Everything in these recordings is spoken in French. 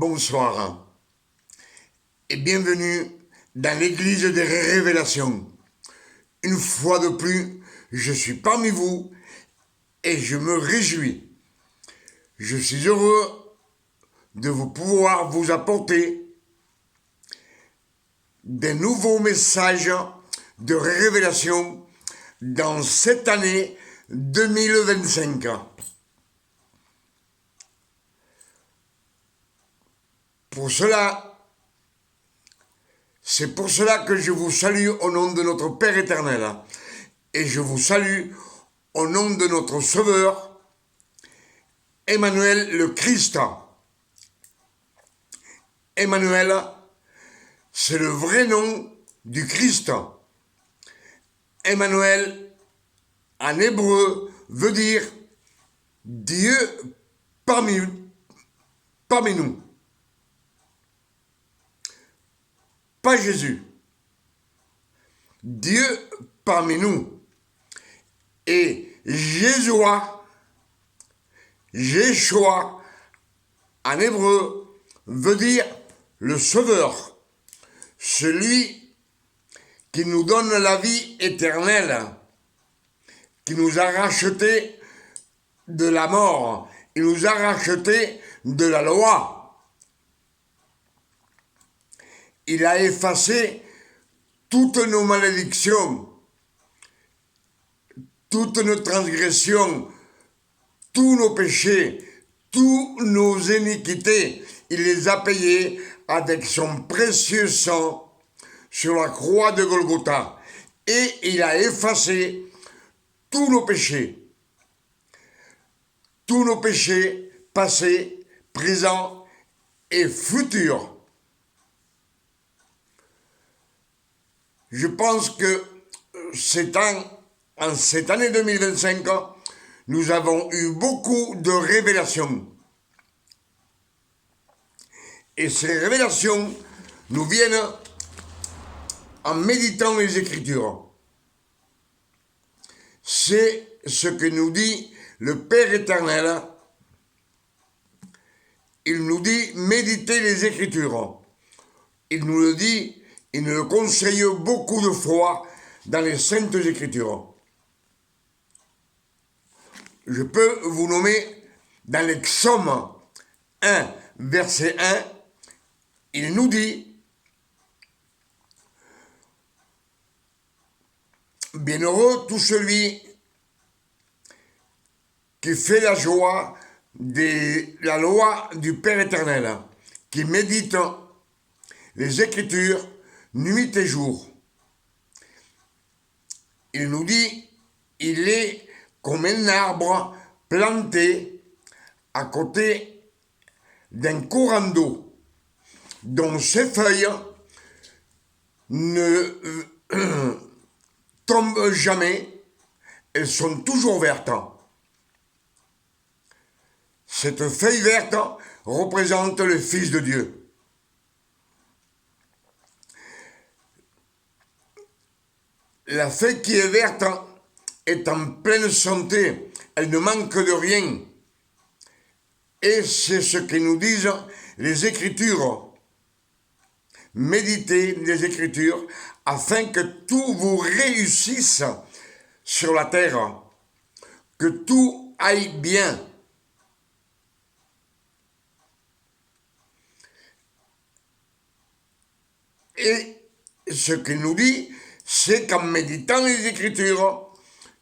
bonsoir et bienvenue dans l'église des révélations. Une fois de plus, je suis parmi vous et je me réjouis. Je suis heureux de pouvoir vous apporter des nouveaux messages de révélation dans cette année 2025. C'est pour cela que je vous salue au nom de notre Père éternel et je vous salue au nom de notre Sauveur, Emmanuel le Christ. Emmanuel, c'est le vrai nom du Christ. Emmanuel, en hébreu, veut dire Dieu parmi nous. Pas Jésus. Dieu parmi nous. Et Jéshua, en hébreu, veut dire le Sauveur, celui qui nous donne la vie éternelle, qui nous a rachetés de la mort, il nous a rachetés de la loi. Il a effacé toutes nos malédictions, toutes nos transgressions, tous nos péchés, tous nos iniquités. Il les a payés avec son précieux sang sur la croix de Golgotha. Et il a effacé tous nos péchés passés, présents et futurs. Je pense que en cette année 2025, nous avons eu beaucoup de révélations. Et ces révélations nous viennent en méditant les Écritures. C'est ce que nous dit le Père éternel. Il nous dit méditer les Écritures. Il nous le dit. Il nous le conseille beaucoup de fois dans les Saintes Écritures. Je peux vous nommer dans les Psaumes 1, verset 1, il nous dit « Bienheureux tout celui qui fait la joie de la loi du Père éternel, qui médite les Écritures nuit et jour. » Il nous dit, il est comme un arbre planté à côté d'un courant d'eau, dont ses feuilles ne tombent jamais, elles sont toujours vertes. Cette feuille verte représente le Fils de Dieu. La feuille qui est verte est en pleine santé, elle ne manque de rien. Et c'est ce que nous disent les Écritures. Méditez les Écritures afin que tout vous réussisse sur la terre, que tout aille bien. Et ce qu'il nous dit, c'est qu'en méditant les Écritures,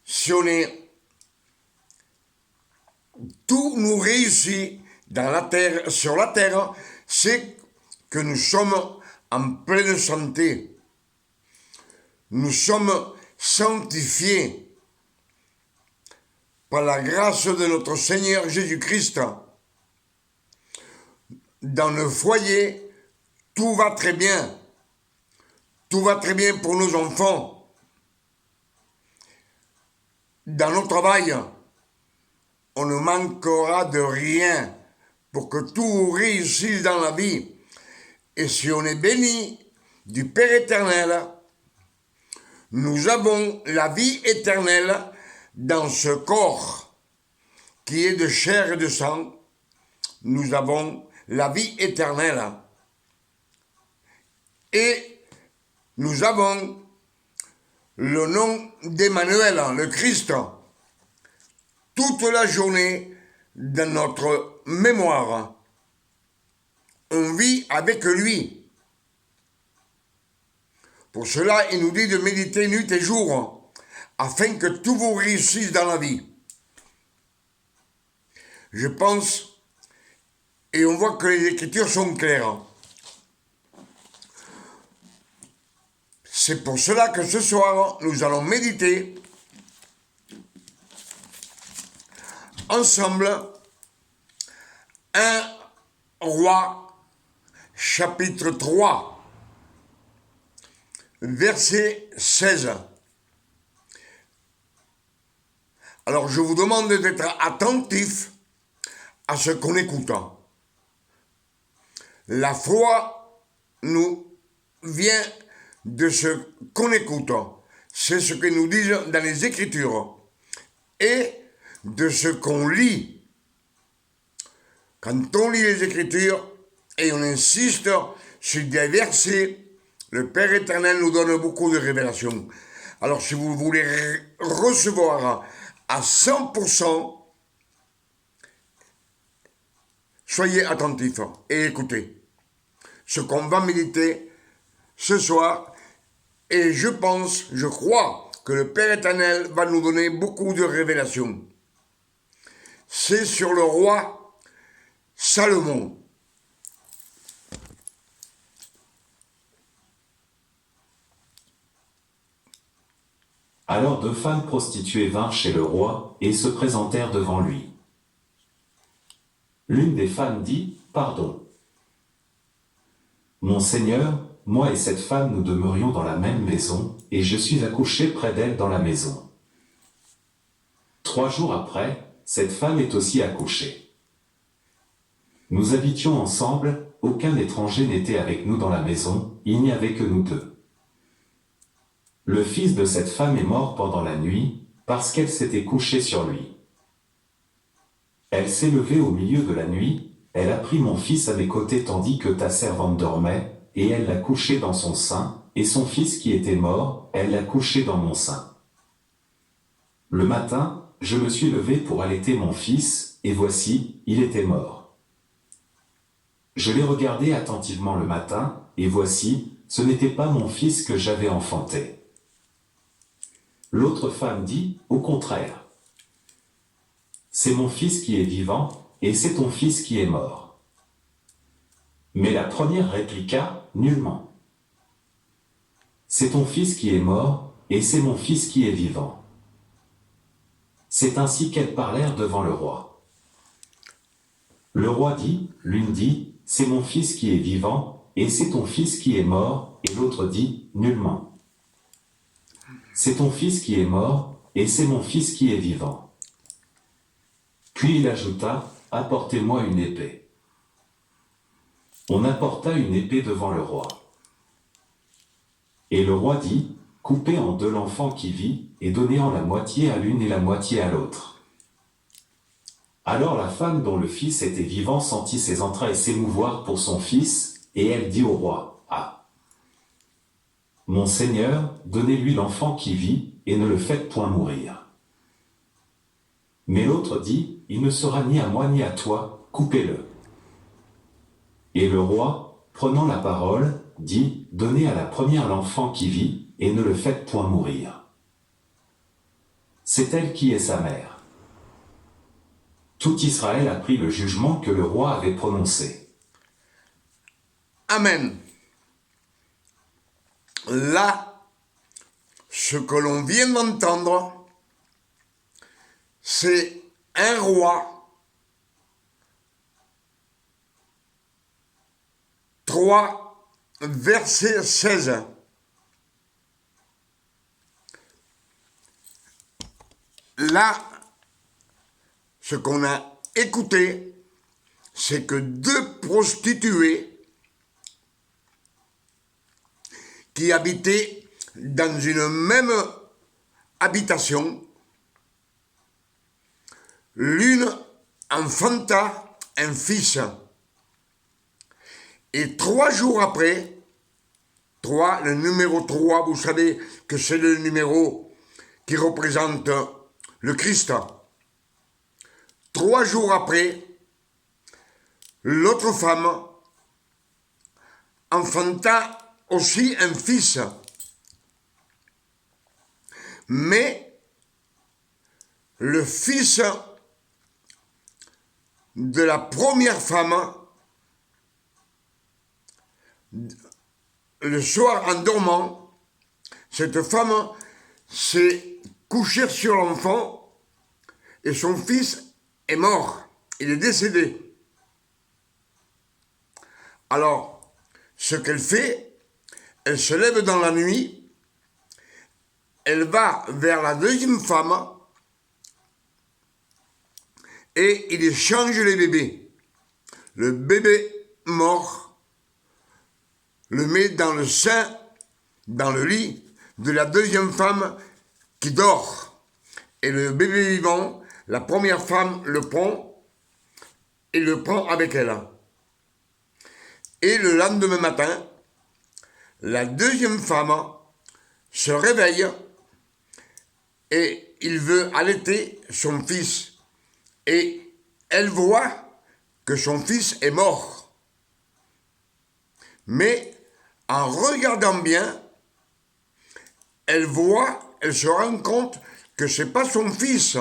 si on est, tout nous réussit dans la terre, sur la terre, c'est que nous sommes en pleine santé. Nous sommes sanctifiés par la grâce de notre Seigneur Jésus-Christ. Dans le foyer, tout va très bien. Tout va très bien pour nos enfants. Dans notre travail, on ne manquera de rien pour que tout réussisse dans la vie. Et si on est béni du Père éternel, nous avons la vie éternelle dans ce corps qui est de chair et de sang. Nous avons la vie éternelle. Et nous avons le nom d'Emmanuel, le Christ, toute la journée dans notre mémoire. On vit avec lui. Pour cela, il nous dit de méditer nuit et jour, afin que tout vous réussisse dans la vie. Je pense, et on voit que les Écritures sont claires. C'est pour cela que ce soir, nous allons méditer ensemble 1 Roi, chapitre 3, verset 16. Alors je vous demande d'être attentif à ce qu'on écoute. La foi nous vient de ce qu'on écoute. C'est ce que nous disent dans les Écritures. Et de ce qu'on lit. Quand on lit les Écritures et on insiste sur des versets, le Père éternel nous donne beaucoup de révélations. Alors si vous voulez recevoir à 100%, soyez attentifs et écoutez ce qu'on va méditer ce soir. Et je pense, je crois que le Père éternel va nous donner beaucoup de révélations. C'est sur le roi Salomon. Alors 2 femmes prostituées vinrent chez le roi, et se présentèrent devant lui. L'une des femmes dit, « Pardon. Mon Seigneur, moi et cette femme nous demeurions dans la même maison, et je suis accouché près d'elle dans la maison. 3 jours après, cette femme est aussi accouchée. Nous habitions ensemble, aucun étranger n'était avec nous dans la maison, il n'y avait que nous deux. Le fils de cette femme est mort pendant la nuit, parce qu'elle s'était couchée sur lui. Elle s'est levée au milieu de la nuit, elle a pris mon fils à mes côtés tandis que ta servante dormait, et elle l'a couché dans son sein, et son fils qui était mort, elle l'a couché dans mon sein. Le matin, je me suis levé pour allaiter mon fils, et voici, il était mort. Je l'ai regardé attentivement le matin, et voici, ce n'était pas mon fils que j'avais enfanté. L'autre femme dit, au contraire. C'est mon fils qui est vivant, et c'est ton fils qui est mort. Mais la première répliqua, nullement. C'est ton fils qui est mort, et c'est mon fils qui est vivant. C'est ainsi qu'elles parlèrent devant le roi. Le roi dit, l'une dit, c'est mon fils qui est vivant, et c'est ton fils qui est mort, et l'autre dit, nullement. C'est ton fils qui est mort, et c'est mon fils qui est vivant. Puis il ajouta, apportez-moi une épée. On apporta une épée devant le roi. Et le roi dit, coupez en deux l'enfant qui vit, et donnez-en la moitié à l'une et la moitié à l'autre. Alors la femme dont le fils était vivant sentit ses entrailles s'émouvoir pour son fils, et elle dit au roi, ah! Mon Seigneur, donnez-lui l'enfant qui vit, et ne le faites point mourir. Mais l'autre dit, il ne sera ni à moi ni à toi, coupez-le. Et le roi, prenant la parole, dit, donnez à la première l'enfant qui vit, et ne le faites point mourir. C'est elle qui est sa mère. Tout Israël a pris le jugement que le roi avait prononcé. Amen. Là, ce que l'on vient d'entendre, c'est un roi, 3, verset 16. Là, ce qu'on a écouté, c'est que 2 prostituées qui habitaient dans une même habitation, l'une enfanta un fils Et 3 jours après, 3, le numéro 3, vous savez que c'est le numéro qui représente le Christ. 3 jours après, l'autre femme enfanta aussi un fils. Mais le fils de la première femme, le soir en dormant, cette femme s'est couchée sur l'enfant et son fils est mort, il est décédé. Alors, ce qu'elle fait, elle se lève dans la nuit, elle va vers la deuxième femme et il échange les bébés. Le bébé mort le met dans le sein, dans le lit de la deuxième femme qui dort. Et le bébé vivant, la première femme le prend et le prend avec elle. Et le lendemain matin, la deuxième femme se réveille et il veut allaiter son fils. Et elle voit que son fils est mort. Mais en regardant bien, elle se rend compte que ce n'est pas son fils.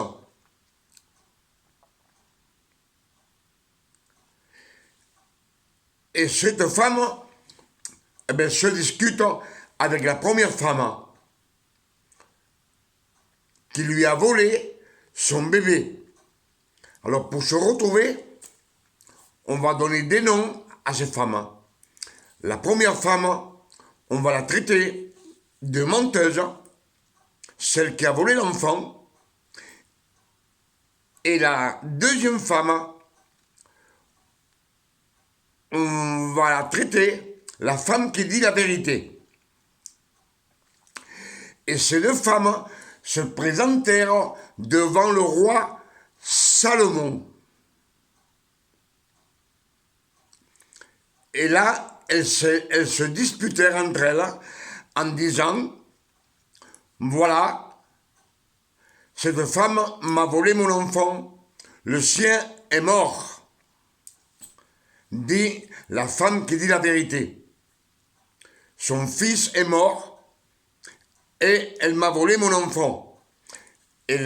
Et cette femme se discute avec la première femme qui lui a volé son bébé. Alors pour se retrouver, on va donner des noms à ces femmes. La première femme, on va la traiter de menteuse, celle qui a volé l'enfant. Et la deuxième femme, on va la traiter la femme qui dit la vérité. Et ces deux femmes se présentèrent devant le roi Salomon. Et là, elles se disputèrent entre elles en disant, voilà, cette femme m'a volé mon enfant, le sien est mort, dit la femme qui dit la vérité. Son fils est mort et elle m'a volé mon enfant. Et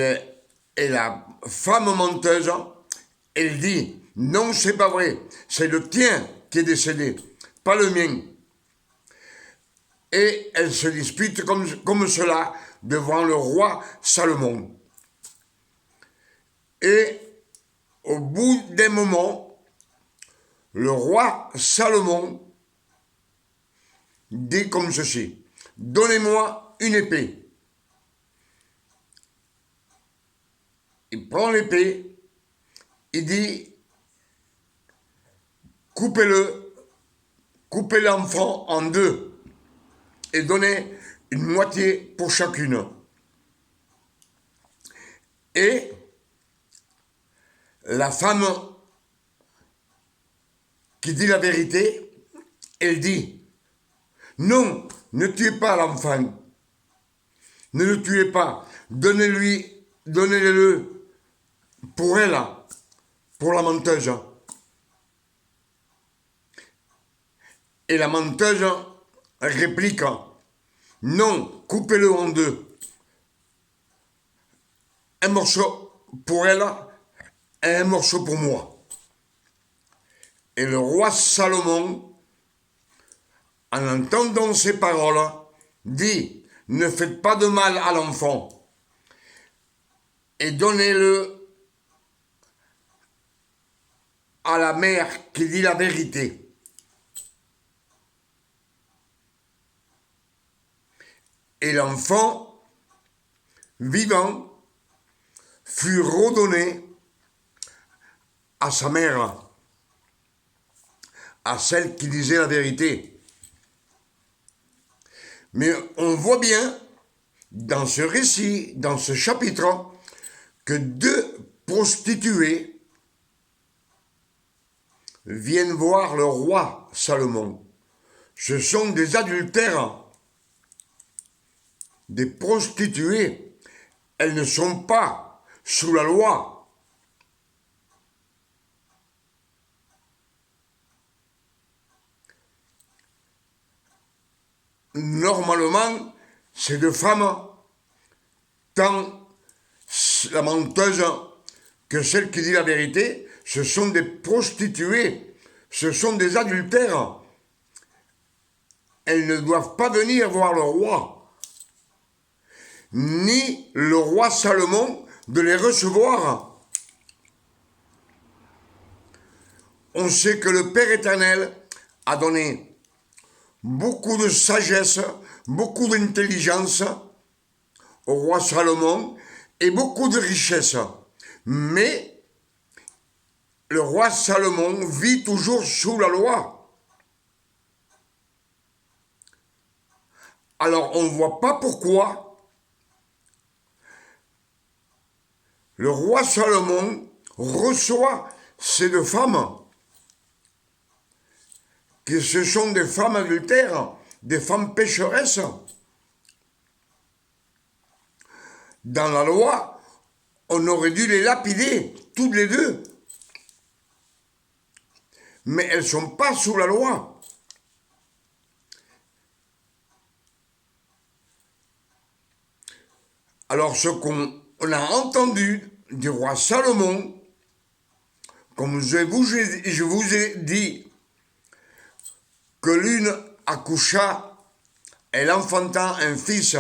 la femme menteuse, elle dit, non, c'est pas vrai, c'est le tien qui est décédé, pas le mien. Et elle se dispute comme cela devant le roi Salomon. Et au bout d'un moment, le roi Salomon dit comme ceci, donnez-moi une épée. Il prend l'épée, il dit, coupez l'enfant en deux et donnez une moitié pour chacune. Et la femme qui dit la vérité, elle dit, non, ne tuez pas l'enfant, ne le tuez pas, donnez-le pour elle, pour la menteuse. Et la menteuse réplique, non, coupez-le en deux. Un morceau pour elle et un morceau pour moi. Et le roi Salomon, en entendant ces paroles, dit, ne faites pas de mal à l'enfant et donnez-le à la mère qui dit la vérité. Et l'enfant vivant fut redonné à sa mère, à celle qui disait la vérité. Mais on voit bien dans ce récit, dans ce chapitre, que deux prostituées viennent voir le roi Salomon. Ce sont des adultères, des prostituées. Elles ne sont pas sous la loi. Normalement, ces deux femmes, tant la menteuse que celle qui dit la vérité, ce sont des prostituées, ce sont des adultères. Elles ne doivent pas venir voir le roi, ni le roi Salomon de les recevoir. On sait que le Père éternel a donné beaucoup de sagesse, beaucoup d'intelligence au roi Salomon et beaucoup de richesse. Mais le roi Salomon vit toujours sous la loi. Alors on ne voit pas pourquoi le roi Salomon reçoit ces deux femmes, que ce sont des femmes adultères, des femmes pécheresses. Dans la loi, on aurait dû les lapider, toutes les deux. Mais elles ne sont pas sous la loi. Alors ce qu'on a entendu du roi Salomon, comme je vous ai dit, que l'une accoucha, elle enfanta un fils,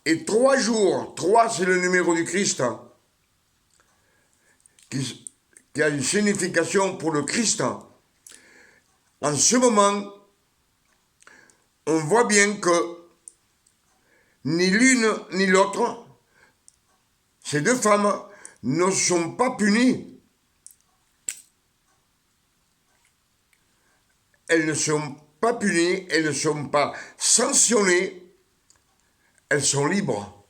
et 3 jours, 3 c'est le numéro du Christ, qui a une signification pour le Christ. En ce moment, on voit bien que ni l'une ni l'autre, ces deux femmes, ne sont pas punies. Elles ne sont pas punies, elles ne sont pas sanctionnées, elles sont libres.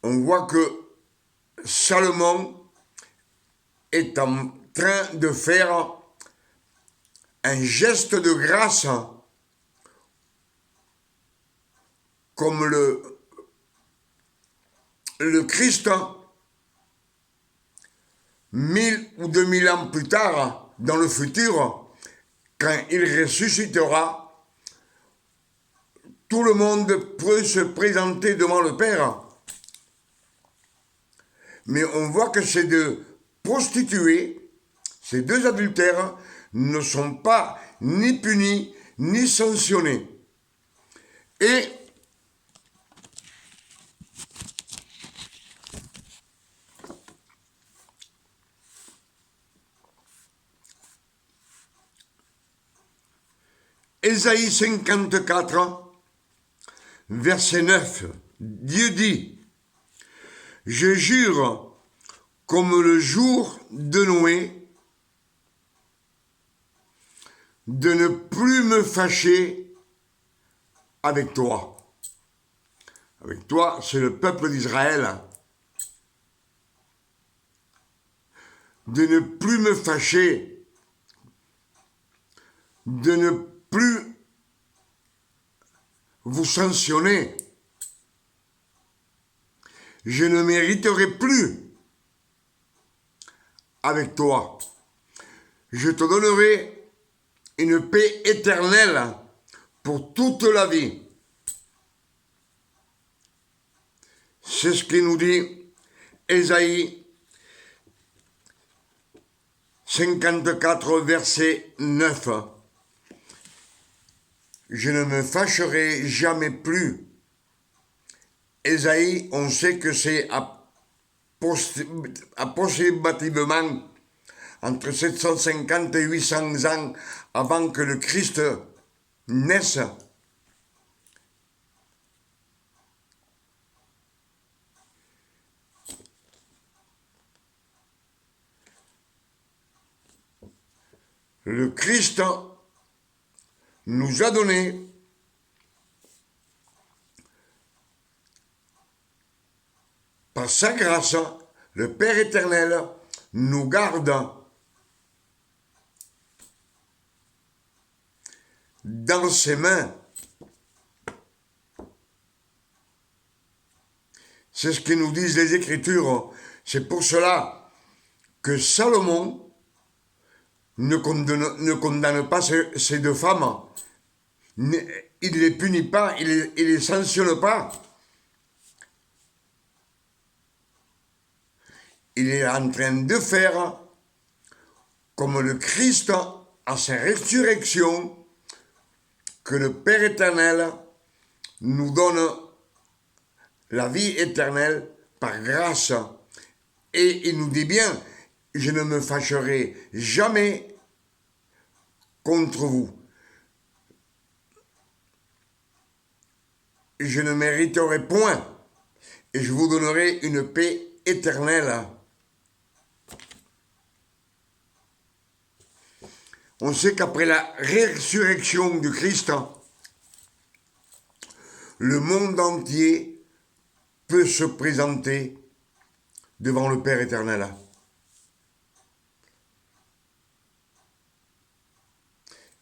On voit que Salomon est en train de faire un geste de grâce, comme le Christ, 1000 ou 2000 ans plus tard, dans le futur, quand il ressuscitera, tout le monde peut se présenter devant le Père. Mais on voit que ces deux prostituées, ces deux adultères, ne sont pas ni punis ni sanctionnés. Et Ésaïe 54, verset 9, Dieu dit, « Je jure comme le jour de Noé de ne plus me fâcher avec toi. » Avec toi, c'est le peuple d'Israël. De ne plus me fâcher, de ne plus vous sanctionner. Je ne mériterai plus avec toi. Je te donnerai une paix éternelle pour toute la vie. C'est ce qui nous dit Ésaïe 54, verset 9. Je ne me fâcherai jamais plus. Ésaïe, on sait que c'est approximativement entre 750 et 800 ans avant que le Christ naisse. Le Christ nous a donné par sa grâce le Père éternel nous garde dans ses mains. C'est ce que nous disent les Écritures. C'est pour cela que Salomon ne condamne pas ces deux femmes. Il ne les punit pas, il ne les sanctionne pas. Il est en train de faire comme le Christ à sa résurrection, que le Père éternel nous donne la vie éternelle par grâce. Et il nous dit bien, je ne me fâcherai jamais contre vous. Je ne mériterai point, et je vous donnerai une paix éternelle. On sait qu'après la résurrection du Christ, le monde entier peut se présenter devant le Père éternel.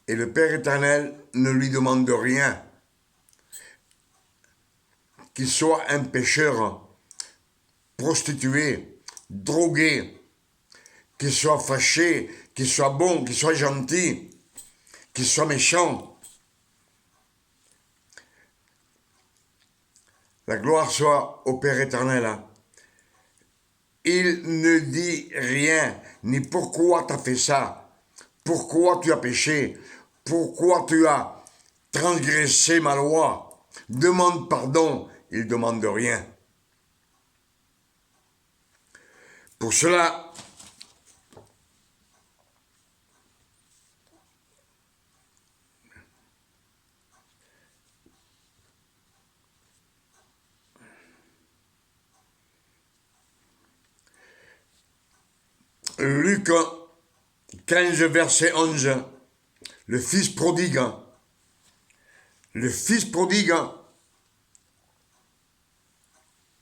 Et le Père éternel ne lui demande rien. Qu'il soit un pécheur, prostitué, drogué, qu'il soit fâché, qu'il soit bon, qu'il soit gentil, qu'il soit méchant. La gloire soit au Père éternel. Il ne dit rien, ni pourquoi tu as fait ça, pourquoi tu as péché, pourquoi tu as transgressé ma loi. Demande pardon, il ne demande rien. Pour cela, Luc 15, verset 11, le fils prodigue. Le fils prodigue,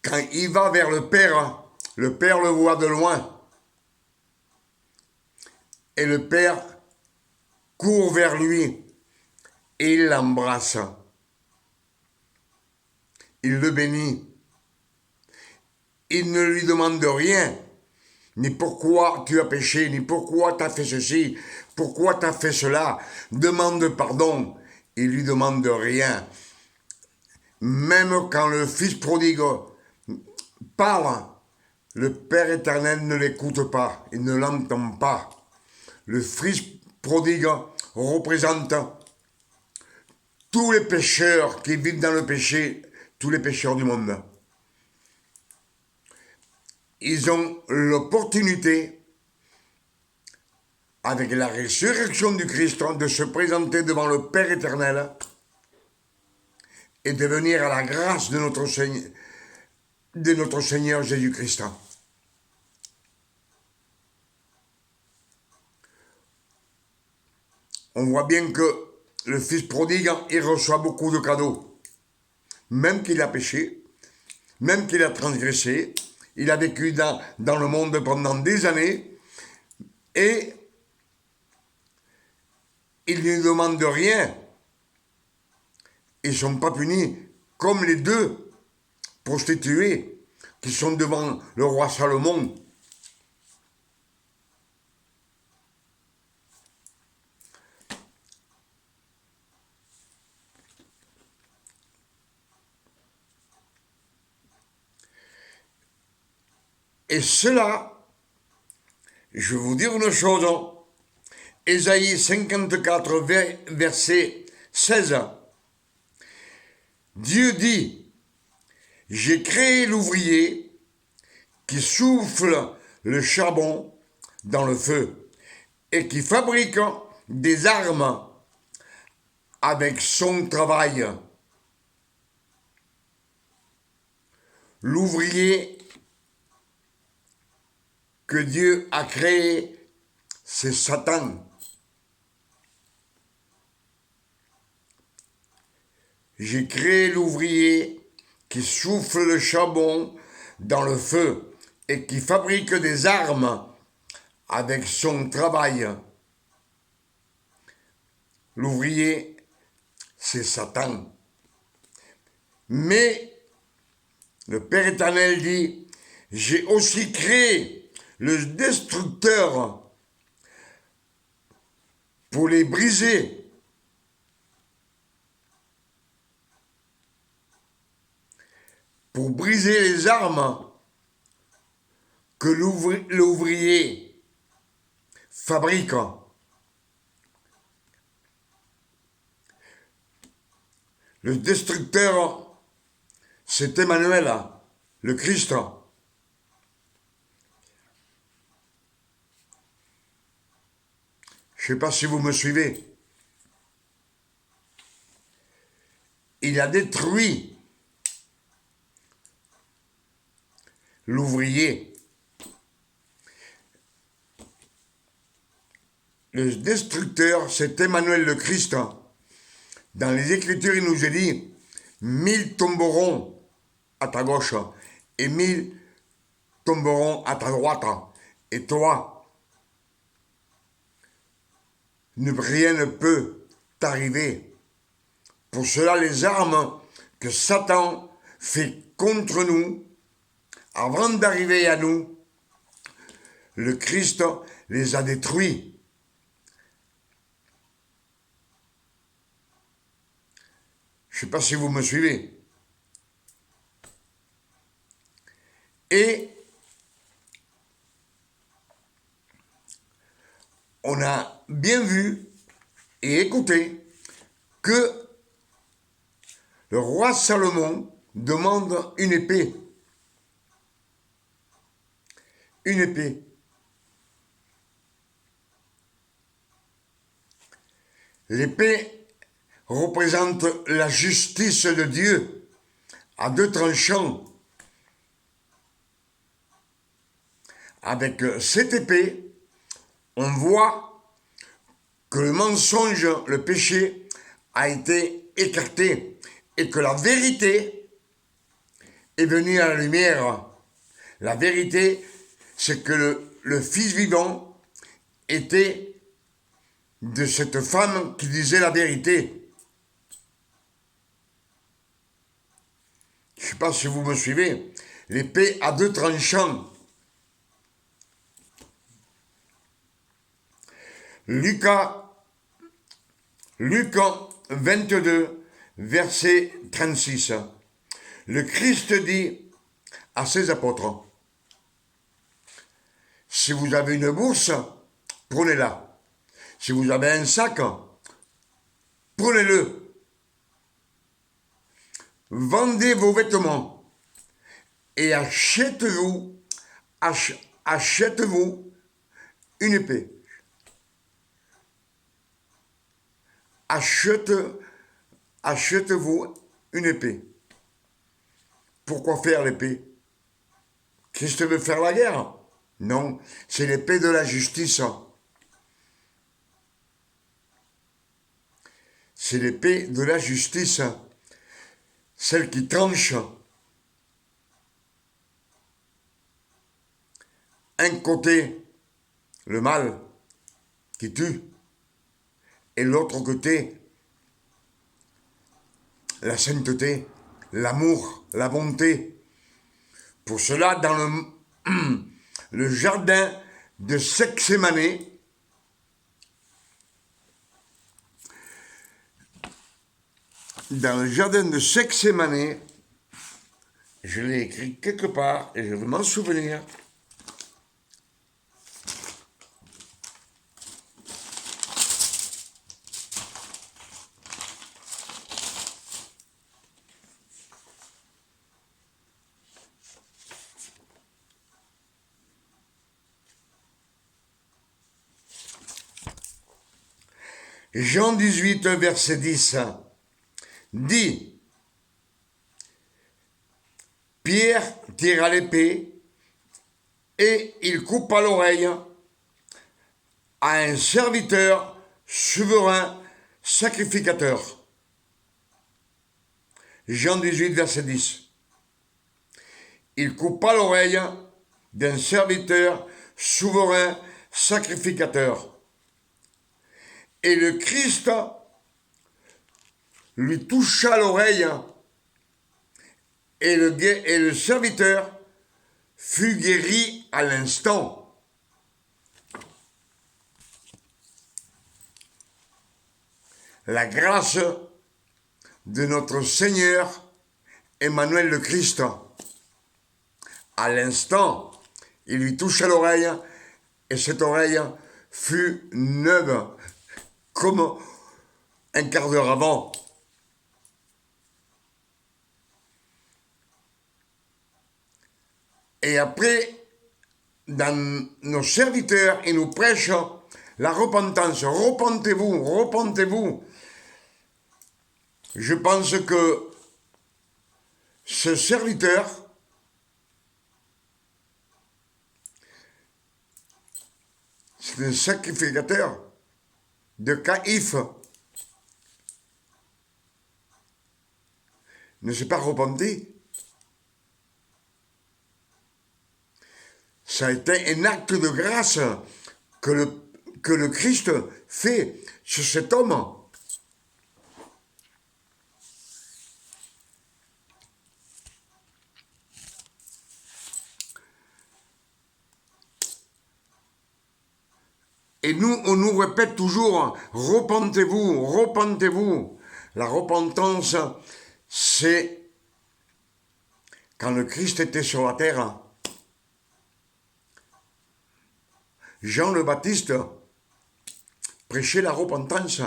quand il va vers le Père le voit de loin. Et le Père court vers lui et il l'embrasse. Il le bénit. Il ne lui demande rien, ni pourquoi tu as péché, ni pourquoi tu as fait ceci, pourquoi tu as fait cela. Demande pardon. Il lui demande rien. Même quand le fils prodigue parle, le Père éternel ne l'écoute pas, il ne l'entend pas. Le fils prodigue représente tous les pécheurs qui vivent dans le péché, tous les pécheurs du monde. Ils ont l'opportunité, avec la résurrection du Christ, de se présenter devant le Père éternel et de venir à la grâce de notre Seigneur Jésus-Christ. On voit bien que le fils prodigue, il reçoit beaucoup de cadeaux. Même qu'il a péché, même qu'il a transgressé, il a vécu dans le monde pendant des années et il ne demande rien. Ils ne sont pas punis comme les deux prostituées qui sont devant le roi Salomon. Et cela, je vais vous dire une chose, Ésaïe 54, verset 16, Dieu dit, j'ai créé l'ouvrier qui souffle le charbon dans le feu et qui fabrique des armes avec son travail. L'ouvrier que Dieu a créé, c'est Satan. J'ai créé l'ouvrier qui souffle le charbon dans le feu et qui fabrique des armes avec son travail. L'ouvrier, c'est Satan. Mais le Père éternel dit, j'ai aussi créé le destructeur pour les briser. Pour briser les armes que l'ouvrier fabrique. Le destructeur, c'est Emmanuel, le Christ. Je ne sais pas si vous me suivez. Il a détruit l'ouvrier. Le destructeur, c'est Emmanuel le Christ. Dans les Écritures, il nous est dit, 1000 tomberont à ta gauche et 1000 tomberont à ta droite. Et toi, rien ne peut t'arriver. Pour cela, les armes que Satan fait contre nous, avant d'arriver à nous, le Christ les a détruits. Je ne sais pas si vous me suivez. Et on a bien vu et écouté que le roi Salomon demande une épée. Une épée. L'épée représente la justice de Dieu à deux tranchants. Avec cette épée, on voit que le mensonge, le péché, a été écarté et que la vérité est venue à la lumière. La vérité, c'est que le Fils vivant était de cette femme qui disait la vérité. Je ne sais pas si vous me suivez. L'épée à deux tranchants. Luc 22, verset 36. Le Christ dit à ses apôtres, si vous avez une bourse, prenez-la. Si vous avez un sac, prenez-le. Vendez vos vêtements et achetez-vous une épée. Achetez-vous une épée. Pourquoi faire l'épée? Christ veut faire la guerre? Non, c'est l'épée de la justice. C'est l'épée de la justice, celle qui tranche. Un côté, le mal qui tue, et l'autre côté, la sainteté, l'amour, la bonté. Pour cela, dans le jardin de Gethsémani, je l'ai écrit quelque part et je vais m'en souvenir. Jean 18, verset 10, dit, Pierre tira l'épée et il coupa l'oreille à un serviteur souverain sacrificateur. Jean 18, verset 10. Il coupa l'oreille d'un serviteur souverain sacrificateur. Et le Christ lui toucha l'oreille et le serviteur fut guéri à l'instant. La grâce de notre Seigneur Emmanuel le Christ. À l'instant, il lui toucha l'oreille et cette oreille fut neuve comme un quart d'heure avant. Et après, dans nos serviteurs, ils nous prêchent la repentance. Repentez-vous, repentez-vous. Je pense que ce serviteur c'est un sacrificateur de Caïphe. Ne s'est pas repenti. Ça a été un acte de grâce que le Christ fait sur cet homme. Et nous, on nous répète toujours, repentez-vous, repentez-vous. La repentance, c'est quand le Christ était sur la terre. Jean le Baptiste prêchait la repentance.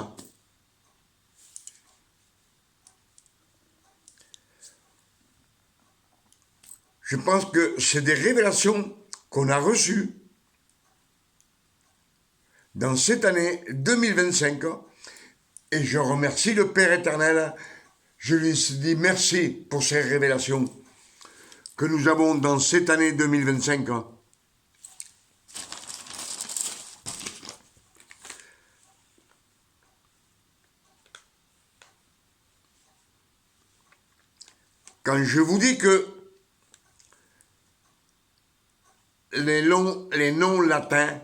Je pense que c'est des révélations qu'on a reçues dans cette année 2025 et je remercie le Père éternel. Je lui dis merci pour ces révélations que nous avons dans cette année 2025. Quand je vous dis que les noms latins,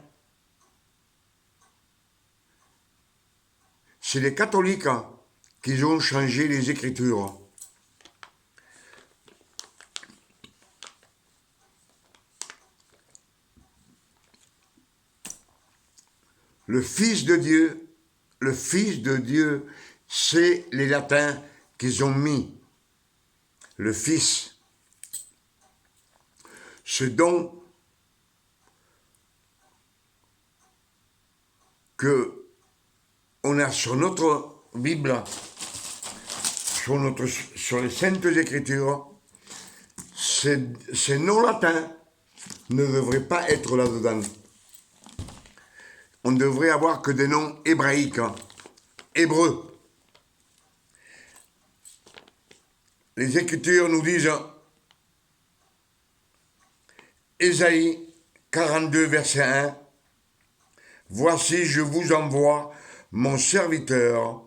c'est les catholiques qui ont changé les Écritures. Le Fils de Dieu, c'est les latins qu'ils ont mis. Le Fils. Ce don que on a sur notre Bible, sur les Saintes Écritures, ces noms latins ne devraient pas être là-dedans. On devrait avoir que des noms hébraïques, hébreux. Les Écritures nous disent, Ésaïe 42, verset 1, « Voici, je vous envoie mon serviteur »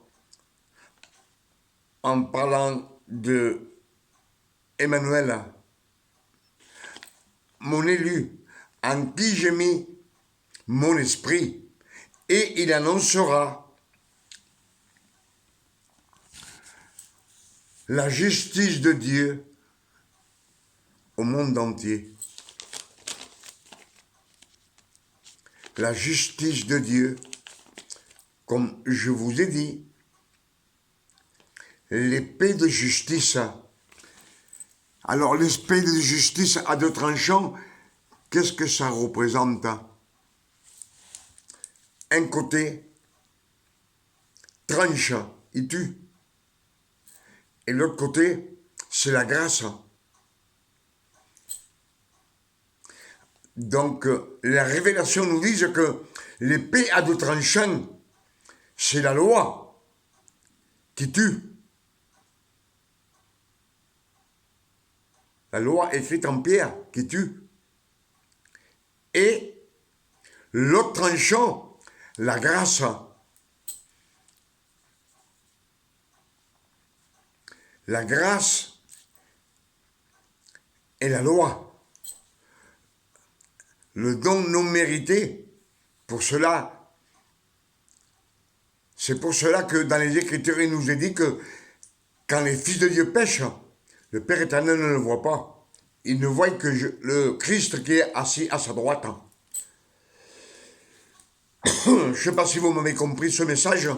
en parlant de Emmanuel, mon élu, en qui j'ai mis mon esprit, et il annoncera la justice de Dieu au monde entier. La justice de Dieu, comme je vous ai dit, l'épée de justice. Alors l'épée de justice à deux tranchants, qu'est-ce que ça représente? Un côté tranche, il tue. Et l'autre côté, c'est la grâce. Donc, la révélation nous dit que l'épée à deux tranchants, c'est la loi qui tue. La loi écrite en pierre qui tue. Et l'autre tranchant, la grâce. La grâce et la loi. le don non mérité. C'est pour cela que dans les Écritures, il nous est dit que quand les fils de Dieu pêchent, le Père éternel ne le voit pas. Il ne voit que le Christ qui est assis à sa droite. Je ne sais pas si vous m'avez compris ce message.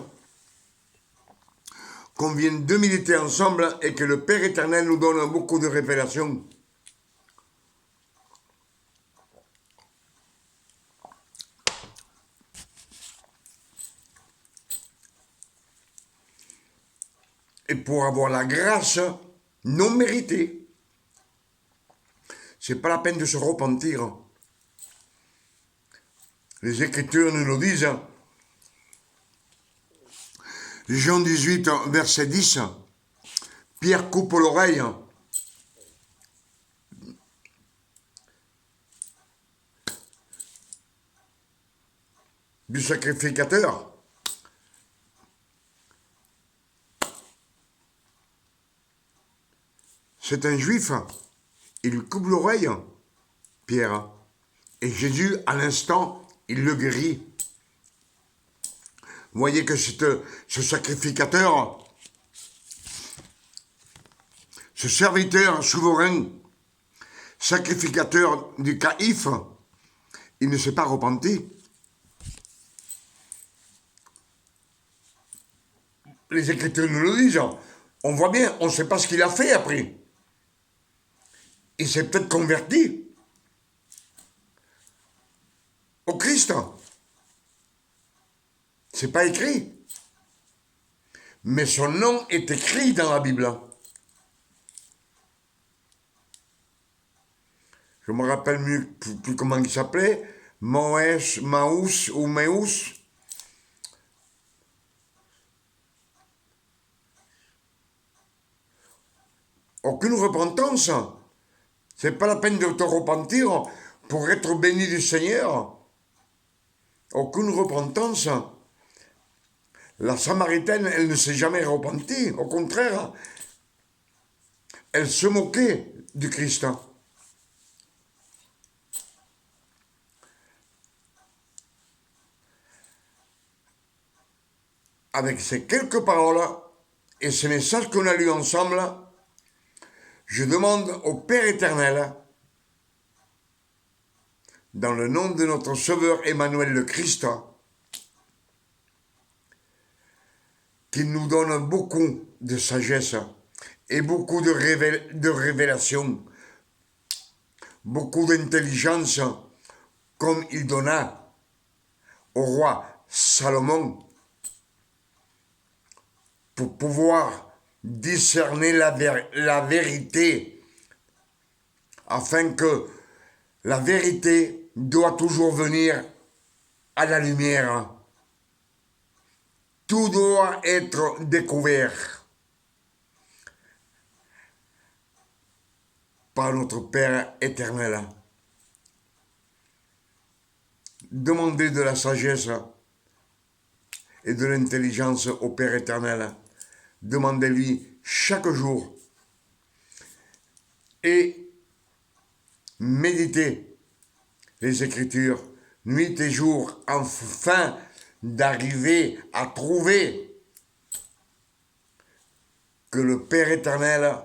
Qu'on vienne de militer ensemble et que le Père éternel nous donne beaucoup de révélations. Et pour avoir la grâce non méritée, c'est pas la peine de se repentir. Les Écritures nous le disent. Jean 18, verset 10, Pierre coupe l'oreille du sacrificateur. C'est un juif, il lui coupe l'oreille, Pierre. Et Jésus, à l'instant, il le guérit. Vous voyez que ce sacrificateur, ce serviteur souverain, sacrificateur du caïphe, il ne s'est pas repenti. Les Écritures nous le disent. On voit bien, on ne sait pas ce qu'il a fait après. Il s'est peut-être converti au Christ. C'est pas écrit. Mais son nom est écrit dans la Bible. Je me rappelle plus comment il s'appelait. Maus ou Meus. Aucune repentance. C'est pas la peine de te repentir pour être béni du Seigneur. Aucune repentance. La Samaritaine, elle ne s'est jamais repentie. Au contraire, elle se moquait du Christ. Avec ces quelques paroles et ces messages qu'on a lus ensemble, je demande au Père éternel, dans le nom de notre Sauveur Emmanuel le Christ, qu'il nous donne beaucoup de sagesse et beaucoup de révélations, beaucoup d'intelligence, comme il donna au roi Salomon, pour pouvoir discerner la vérité, afin que la vérité doit toujours venir à la lumière. Tout doit être découvert par notre Père éternel. Demandez de la sagesse et de l'intelligence au Père éternel. Demandez-lui chaque jour et méditez les Écritures nuit et jour afin d'arriver à trouver que le Père éternel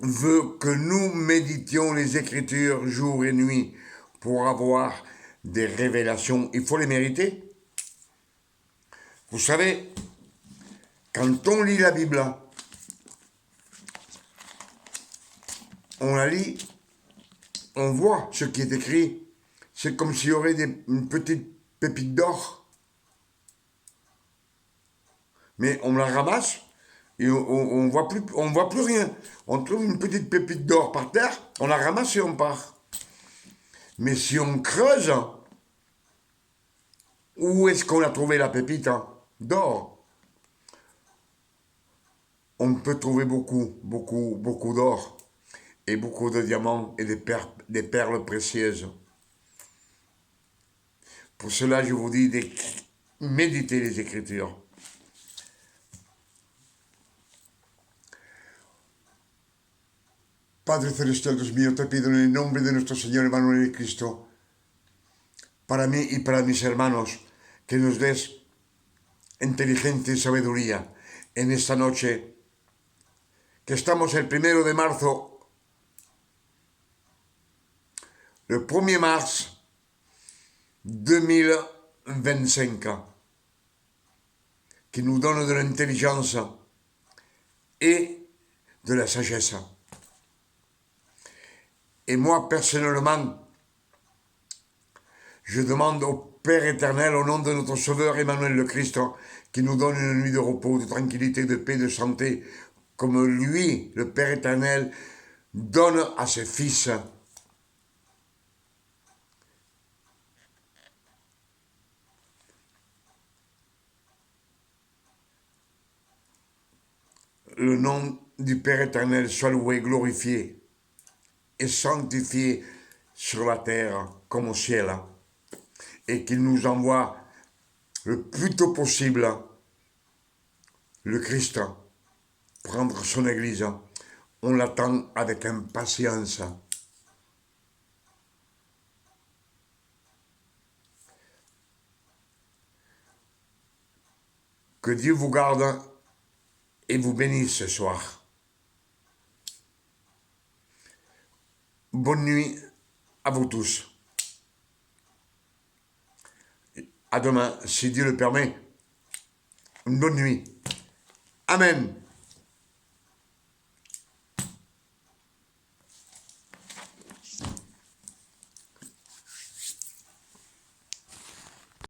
veut que nous méditions les Écritures jour et nuit pour avoir des révélations. Il faut les mériter. Vous savez, quand on lit la Bible, on la lit, on voit ce qui est écrit. C'est comme s'il y aurait une petite pépite d'or. Mais on la ramasse et on voit plus rien. On trouve une petite pépite d'or par terre, on la ramasse et on part. Mais si on creuse, où est-ce qu'on a trouvé la pépite d'or? On peut trouver beaucoup d'or et beaucoup de diamants et des perles précieuses. Pour cela, je vous dis de méditer les Écritures. Padre Celestial, Dios mío, te pido en el nombre de nuestro Señor Emmanuel y Cristo, para mí y para mis hermanos, que nos des inteligencia y sabiduría en esta noche, que estamos el 1 de marzo, le 1er mars 2025, qui nous donne de l'intelligence et de la sagesse. Et moi, personnellement, je demande au Père éternel, au nom de notre Sauveur Emmanuel le Christ, qui nous donne une nuit de repos, de tranquillité, de paix, de santé, comme lui, le Père éternel, donne à ses fils. Le nom du Père éternel soit loué, glorifié et sanctifié sur la terre comme au ciel, et qu'il nous envoie le plus tôt possible le Christ prendre son Église. On l'attend avec impatience. Que Dieu vous garde et vous bénisse ce soir. Bonne nuit à vous tous. À demain, si Dieu le permet. Une bonne nuit. Amen.